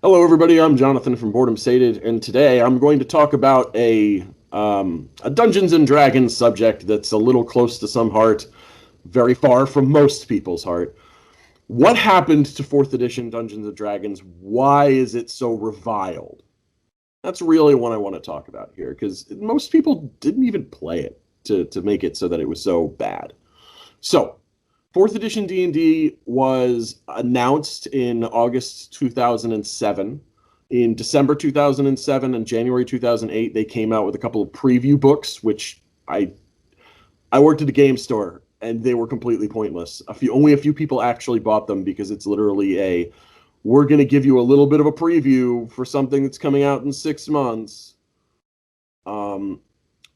Hello, everybody. I'm Jonathan from Boredom Sated, and today I'm going to talk about a Dungeons and Dragons subject that's a little close to some heart, very far from most people's heart. What happened to Fourth Edition Dungeons and Dragons? Why is it so reviled? That's really what I want to talk about here, because most people didn't even play it to make it so that it was so bad. So, Fourth edition D&D was announced in August 2007. In December 2007 and January 2008, they came out with a couple of preview books, which I worked at a game store and they were completely pointless. Only a few people actually bought them because it's literally we're going to give you a little bit of a preview for something that's coming out in 6 months.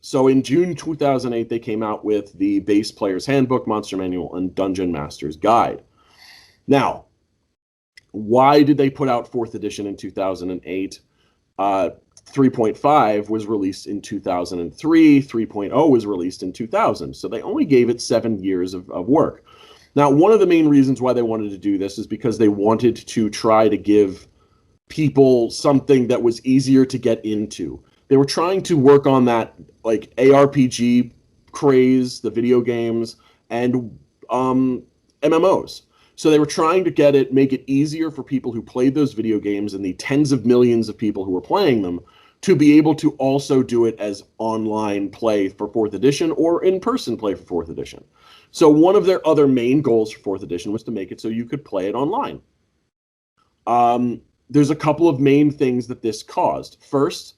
So in June 2008, they came out with the Base Player's Handbook, Monster Manual, and Dungeon Master's Guide. Now, why did they put out 4th edition in 2008? 3.5 was released in 2003. 3.0 was released in 2000. So they only gave it 7 years of work. Now, one of the main reasons why they wanted to do this is because they wanted to try to give people something that was easier to get into. They were trying to work on that like ARPG craze, the video games, and MMOs. So they were trying to make it easier for people who played those video games and the tens of millions of people who were playing them to be able to also do it as online play for 4th edition or in-person play for 4th edition. So one of their other main goals for 4th edition was to make it so you could play it online. There's a couple of main things that this caused. First,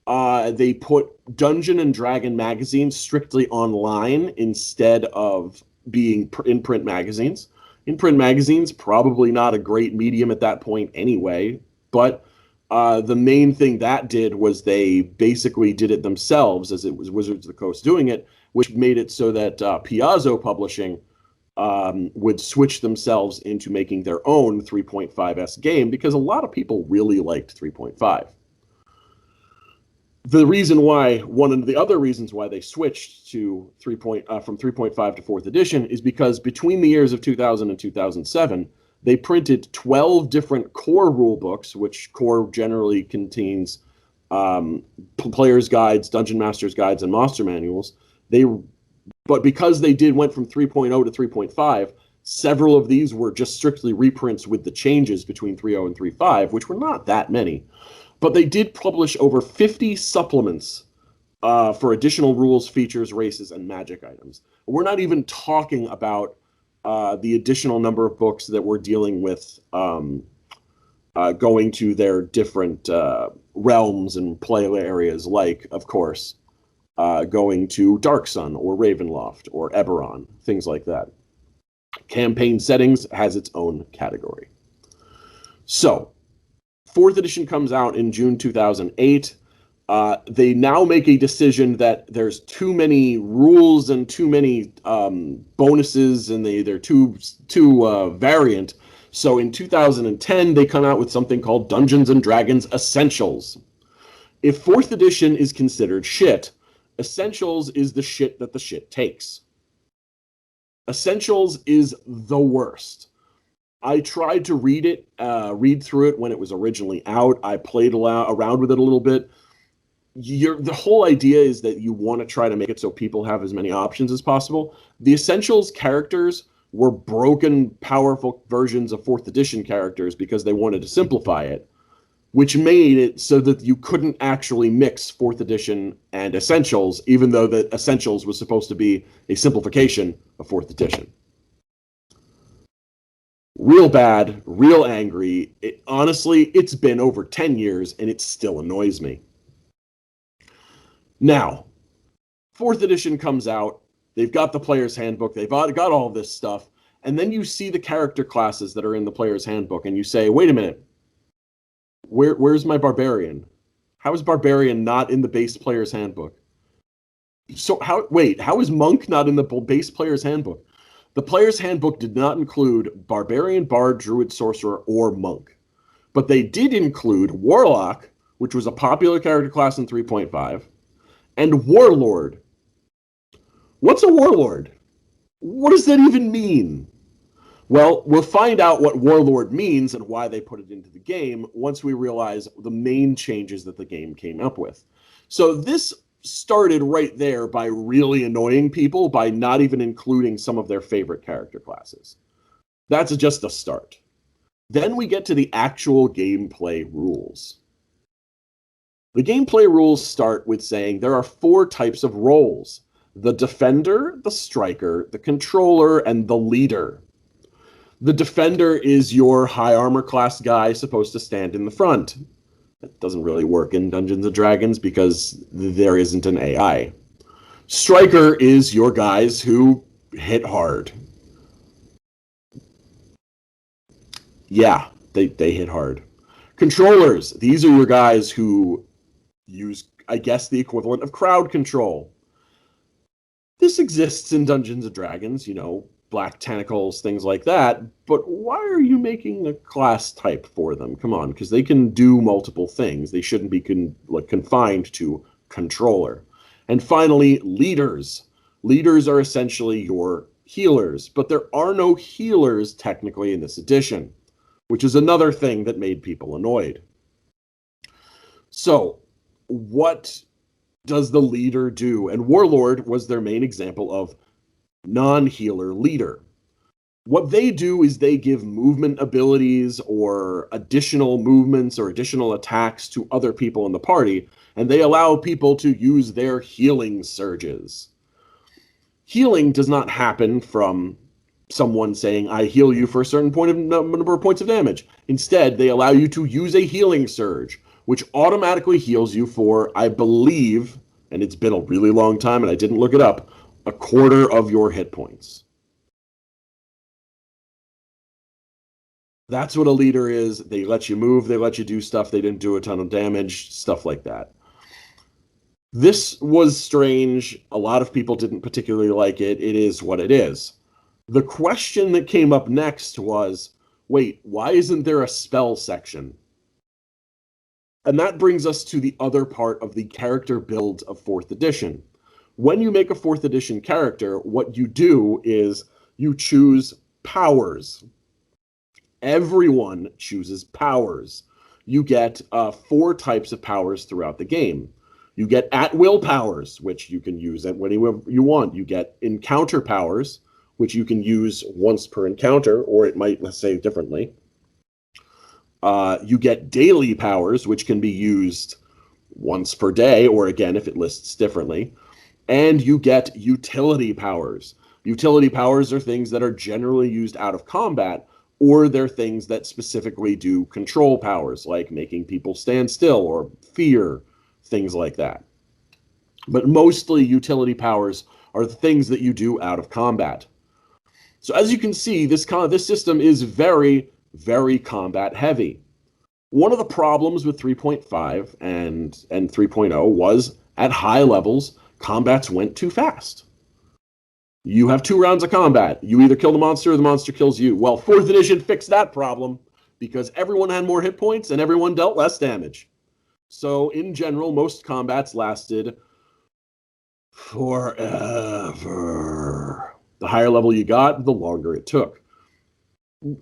they put Dungeon and Dragon magazines strictly online instead of being in print magazines. In print magazines, probably not a great medium at that point anyway, but the main thing that did was they basically did it themselves, as it was Wizards of the Coast doing it, which made it so that Piazzo Publishing would switch themselves into making their own 3.5S game because a lot of people really liked 3.5. One of the other reasons why they switched to from 3.5 to 4th edition is because between the years of 2000 and 2007, they printed 12 different core rule books, which core generally contains players' guides, dungeon masters' guides, and monster manuals. But because they went from 3.0 to 3.5, several of these were just strictly reprints with the changes between 3.0 and 3.5, which were not that many. But they did publish over 50 supplements for additional rules, features, races, and magic items. We're not even talking about the additional number of books that we're dealing with going to their different realms and play areas, like, of course, going to Dark Sun or Ravenloft or Eberron, things like that. Campaign settings has its own category. So, 4th edition comes out in June 2008. They now make a decision that there's too many rules and too many bonuses, and they're too variant. So in 2010, they come out with something called Dungeons and Dragons Essentials. If 4th edition is considered shit, Essentials is the shit that the shit takes. Essentials is the worst. I tried to read through it when it was originally out. I played around with it a little bit. The whole idea is that you want to try to make it so people have as many options as possible. The Essentials characters were broken, powerful versions of 4th edition characters because they wanted to simplify it, which made it so that you couldn't actually mix 4th edition and Essentials, even though the Essentials was supposed to be a simplification of 4th edition. Real bad, real angry. Honestly, it's been over 10 years and it still annoys me. Now, 4th edition comes out. They've got the player's handbook. They've got all this stuff. And then you see the character classes that are in the player's handbook and you say, wait a minute. Where's my barbarian? How is barbarian not in the base player's handbook? So how is monk not in the base player's handbook? The player's handbook did not include barbarian, bard, druid, sorcerer, or monk. But they did include warlock, which was a popular character class in 3.5, and warlord. What's a warlord? What does that even mean? Well, we'll find out what Warlord means and why they put it into the game once we realize the main changes that the game came up with. So this started right there by really annoying people by not even including some of their favorite character classes. That's just a start. Then we get to the actual gameplay rules. The gameplay rules start with saying there are 4 types of roles: the defender, the striker, the controller, and the leader. The defender is your high armor class guy supposed to stand in the front. That doesn't really work in Dungeons & Dragons because there isn't an AI. Striker is your guys who hit hard. Yeah, they hit hard. Controllers, these are your guys who use, I guess, the equivalent of crowd control. This exists in Dungeons & Dragons, you know, black tentacles, things like that, but why are you making a class type for them? Come on, because they can do multiple things. They shouldn't be confined to controller. And finally, leaders. Leaders are essentially your healers, but there are no healers technically in this edition, which is another thing that made people annoyed. So, what does the leader do? And Warlord was their main example of non-healer leader. What they do is they give movement abilities or additional movements or additional attacks to other people in the party, and they allow people to use their healing surges. Healing does not happen from someone saying, I heal you for a certain number of points of damage. Instead, they allow you to use a healing surge, which automatically heals you for, I believe, and it's been a really long time and I didn't look it up, a quarter of your hit points. That's what a leader is. They let you move, they let you do stuff, they didn't do a ton of damage, stuff like that. This was strange. A lot of people didn't particularly like it. It is what it is. The question that came up next was, wait, why isn't there a spell section? And that brings us to the other part of the character build of 4th edition. When you make a 4th edition character, what you do is you choose powers. Everyone chooses powers. You get 4 types of powers throughout the game. You get at-will powers, which you can use at whenever you want. You get encounter powers, which you can use once per encounter, or it might, let's say, differently. You get daily powers, which can be used once per day, or again, if it lists differently. And you get utility powers. Utility powers are things that are generally used out of combat, or they're things that specifically do control powers, like making people stand still or fear, things like that. But mostly utility powers are the things that you do out of combat. So as you can see, this system is very, very combat heavy. One of the problems with 3.5 and 3.0 was at high levels, combats went too fast. You have 2 rounds of combat. You either kill the monster or the monster kills you. Well, 4th edition fixed that problem because everyone had more hit points and everyone dealt less damage. So in general, most combats lasted forever. The higher level you got, the longer it took.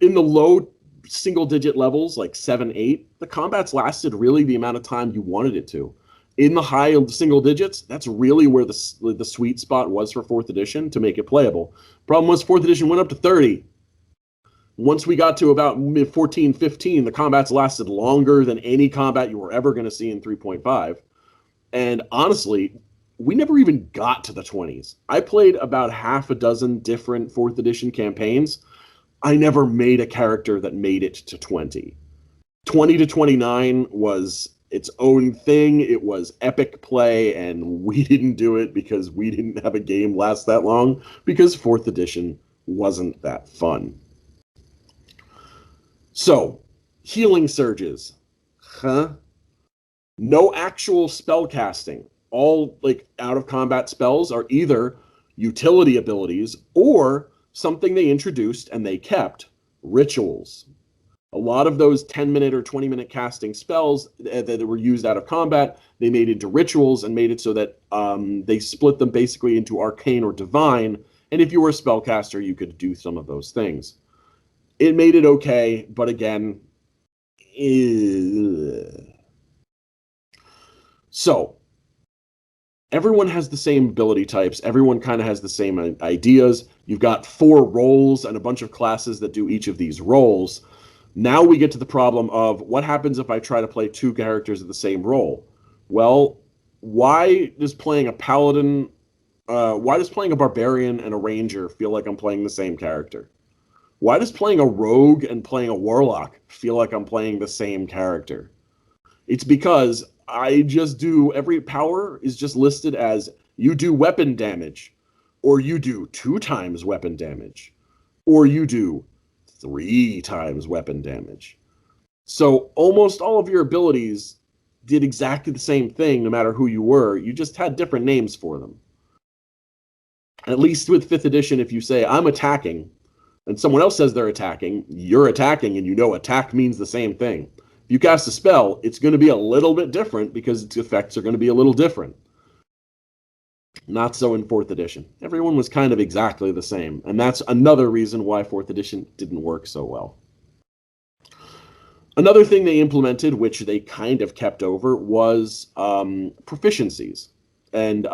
In the low single-digit levels, like 7, 8, the combats lasted really the amount of time you wanted it to. In the high single digits, that's really where the sweet spot was for 4th edition to make it playable. Problem was 4th edition went up to 30. Once we got to about mid 14, 15, the combats lasted longer than any combat you were ever going to see in 3.5. And honestly, we never even got to the 20s. I played about half a dozen different 4th edition campaigns. I never made a character that made it to 20. 20 to 29 was its own thing. It was epic play, and we didn't do it because we didn't have a game last that long, because 4th edition wasn't that fun. So, healing surges. No actual spell casting. All out of combat spells are either utility abilities or something they introduced and they kept, rituals. A lot of those 10-minute or 20-minute casting spells that were used out of combat, they made into rituals and made it so that they split them basically into arcane or divine. And if you were a spellcaster, you could do some of those things. It made it okay, but again, so everyone has the same ability types. Everyone kind of has the same ideas. You've got 4 roles and a bunch of classes that do each of these roles. Now we get to the problem of what happens if I try to play 2 characters of the same role? Well, why does playing a paladin, why does playing a barbarian and a ranger feel like I'm playing the same character? Why does playing a rogue and playing a warlock feel like I'm playing the same character? It's because I just do every power is just listed as you do weapon damage, or you do 2 times weapon damage, or you do 3 times weapon damage. So almost all of your abilities did exactly the same thing no matter who you were. You just had different names for them. At least with 5th edition, if you say, I'm attacking, and someone else says they're attacking, you're attacking, and you know attack means the same thing. If you cast a spell, it's going to be a little bit different because its effects are going to be a little different. Not so in 4th edition. Everyone was kind of exactly the same, and that's another reason why 4th edition didn't work so well. Another thing they implemented, which they kind of kept over, was proficiencies. And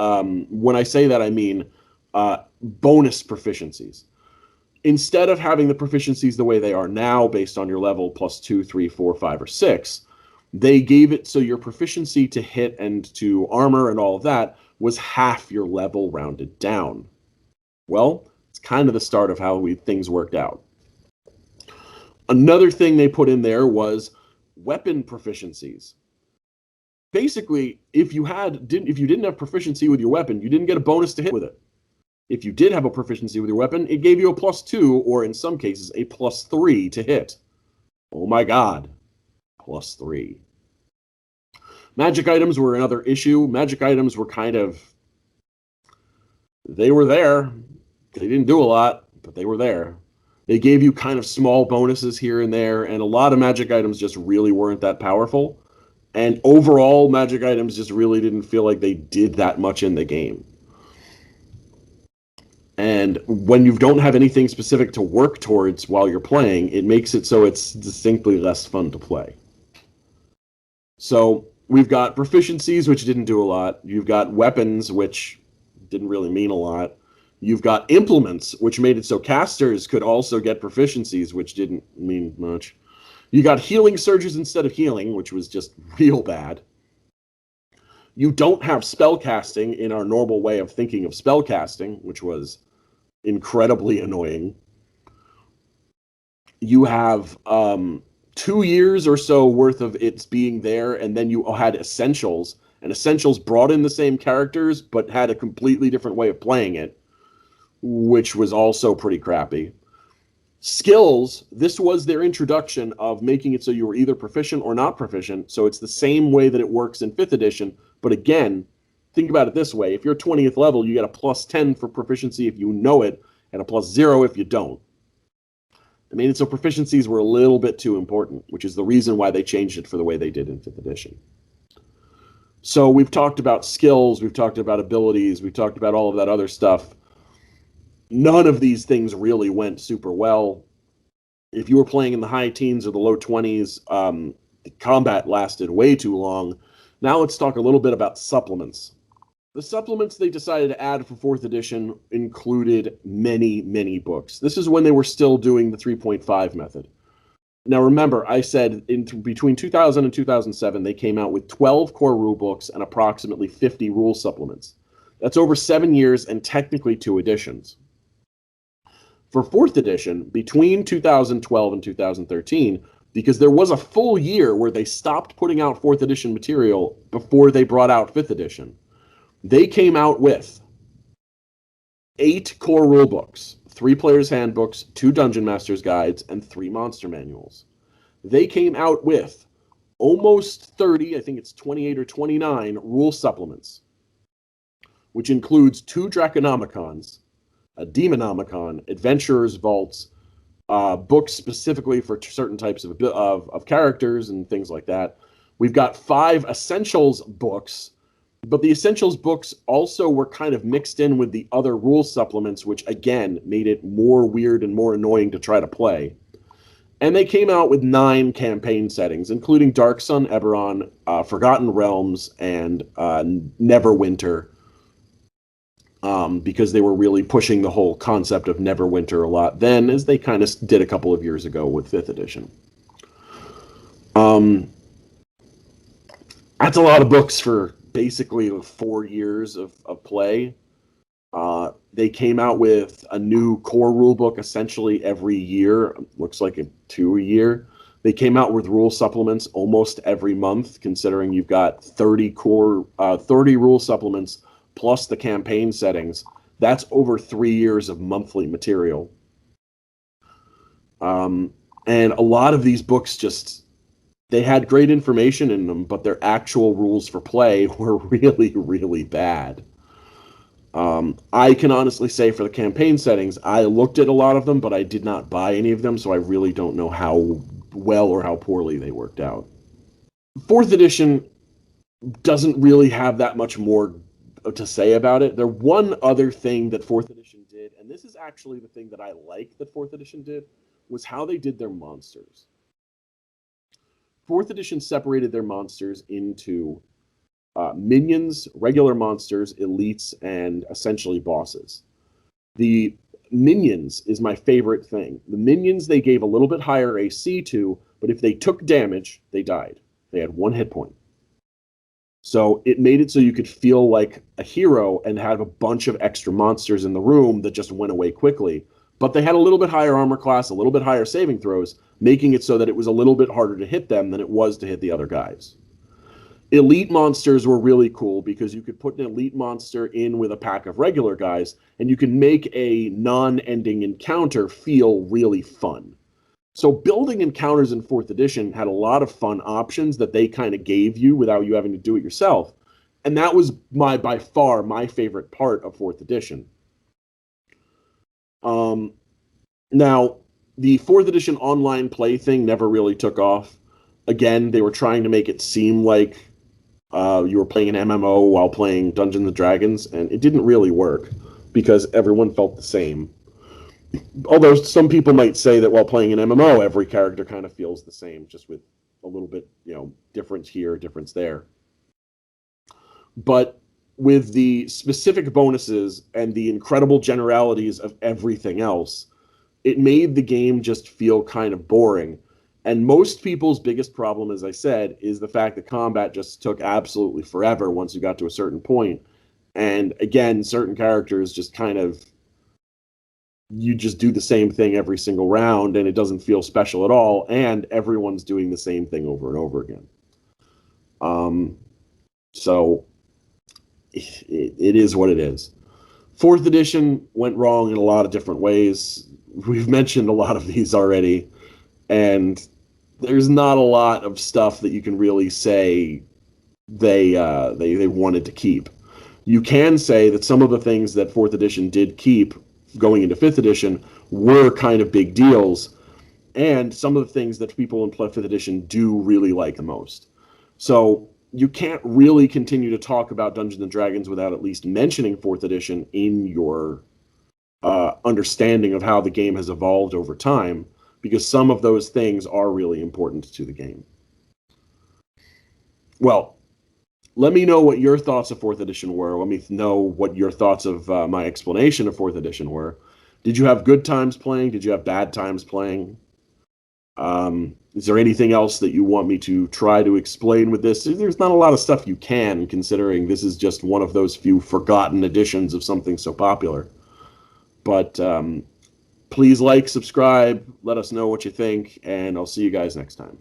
when I say that, I mean bonus proficiencies. Instead of having the proficiencies the way they are now, based on your level plus 2, 3, 4, 5, or 6, they gave it so your proficiency to hit and to armor and all of that was half your level rounded down. Well, it's kind of the start of how things worked out. Another thing they put in there was weapon proficiencies. Basically, if you didn't have proficiency with your weapon, you didn't get a bonus to hit with it. If you did have a proficiency with your weapon, it gave you a +2, or in some cases, a +3 to hit. Oh my god. +3. Magic items were another issue. Magic items were they were there. They didn't do a lot, but they were there. They gave you kind of small bonuses here and there, and a lot of magic items just really weren't that powerful. And overall, magic items just really didn't feel like they did that much in the game. And when you don't have anything specific to work towards while you're playing, it makes it so it's distinctly less fun to play. So we've got proficiencies, which didn't do a lot. You've got weapons, which didn't really mean a lot. You've got implements, which made it so casters could also get proficiencies, which didn't mean much. You got healing surges instead of healing, which was just real bad. You don't have spell casting in our normal way of thinking of spell casting, which was incredibly annoying. You have 2 years or so worth of its being there, and then you had Essentials, and Essentials brought in the same characters, but had a completely different way of playing it, which was also pretty crappy. Skills, this was their introduction of making it so you were either proficient or not proficient, so it's the same way that it works in 5th edition, but again, think about it this way. If you're 20th level, you get a +10 for proficiency if you know it, and a +0 if you don't. I mean, so proficiencies were a little bit too important, which is the reason why they changed it for the way they did in 5th edition. So we've talked about skills, we've talked about abilities, we've talked about all of that other stuff. None of these things really went super well. If you were playing in the high teens or the low 20s, the combat lasted way too long. Now let's talk a little bit about supplements. The supplements they decided to add for 4th edition included many, many books. This is when they were still doing the 3.5 method. Now remember, I said between 2000 and 2007, they came out with 12 core rule books and approximately 50 rule supplements. That's over 7 years and technically 2 editions. For 4th edition, between 2012 and 2013, because there was a full year where they stopped putting out 4th edition material before they brought out 5th edition, they came out with 8 core rulebooks, 3 players' handbooks, 2 dungeon masters' guides, and 3 monster manuals. They came out with almost 30, I think it's 28 or 29 rule supplements, which includes 2 Draconomicons, a Demonomicon, Adventurer's Vaults, books specifically for certain types of characters and things like that. We've got 5 Essentials books, but the Essentials books also were kind of mixed in with the other rule supplements, which again made it more weird and more annoying to try to play. And they came out with 9 campaign settings, including Dark Sun, Eberron, Forgotten Realms, and Neverwinter, because they were really pushing the whole concept of Neverwinter a lot then, as they kind of did a couple of years ago with 5th edition. That's a lot of books for basically 4 years of play. They came out with a new core rulebook essentially every year. Looks like 2 a year. They came out with rule supplements almost every month, considering you've got 30 rule supplements plus the campaign settings. That's over 3 years of monthly material. And a lot of these books they had great information in them, but their actual rules for play were really, really bad. I can honestly say for the campaign settings, I looked at a lot of them, but I did not buy any of them, so I really don't know how well or how poorly they worked out. 4th edition doesn't really have that much more to say about it. There one other thing that 4th edition did, and this is actually the thing that I like that 4th edition did, was how they did their monsters. 4th edition separated their monsters into minions, regular monsters, elites, and essentially bosses. The minions is my favorite thing. The minions they gave a little bit higher AC to, but if they took damage, they died. They had 1 hit point. So it made it so you could feel like a hero and have a bunch of extra monsters in the room that just went away quickly. But they had a little bit higher armor class, a little bit higher saving throws, making it so that it was a little bit harder to hit them than it was to hit the other guys. Elite monsters were really cool because you could put an elite monster in with a pack of regular guys, and you can make a non-ending encounter feel really fun. So building encounters in 4th edition had a lot of fun options that they kind of gave you without you having to do it yourself. And that was by far my favorite part of 4th edition. Now, the 4th edition online play thing never really took off. Again, they were trying to make it seem like you were playing an MMO while playing Dungeons & Dragons, and it didn't really work because everyone felt the same. Although some people might say that while playing an MMO, every character kind of feels the same, just with a little bit, difference here, difference there. But with the specific bonuses and the incredible generalities of everything else, it made the game just feel kind of boring. And most people's biggest problem, as I said, is the fact that combat just took absolutely forever once you got to a certain point. And again, certain characters just kind of, you just do the same thing every single round, and it doesn't feel special at all, and everyone's doing the same thing over and over again. So it is what it is. 4th edition went wrong in a lot of different ways. We've mentioned a lot of these already, and there's not a lot of stuff that you can really say they wanted to keep. You can say that some of the things that 4th edition did keep going into 5th edition were kind of big deals, and some of the things that people in 5th edition do really like the most. So you can't really continue to talk about Dungeons & Dragons without at least mentioning 4th edition in your understanding of how the game has evolved over time, because some of those things are really important to the game. Well, let me know what your thoughts of 4th edition were. Let me know what your thoughts of my explanation of 4th edition were. Did you have good times playing? Did you have bad times playing? Is there anything else that you want me to try to explain with this? There's not a lot of stuff you can, considering this is just one of those few forgotten editions of something so popular. But please like, subscribe, let us know what you think, and I'll see you guys next time.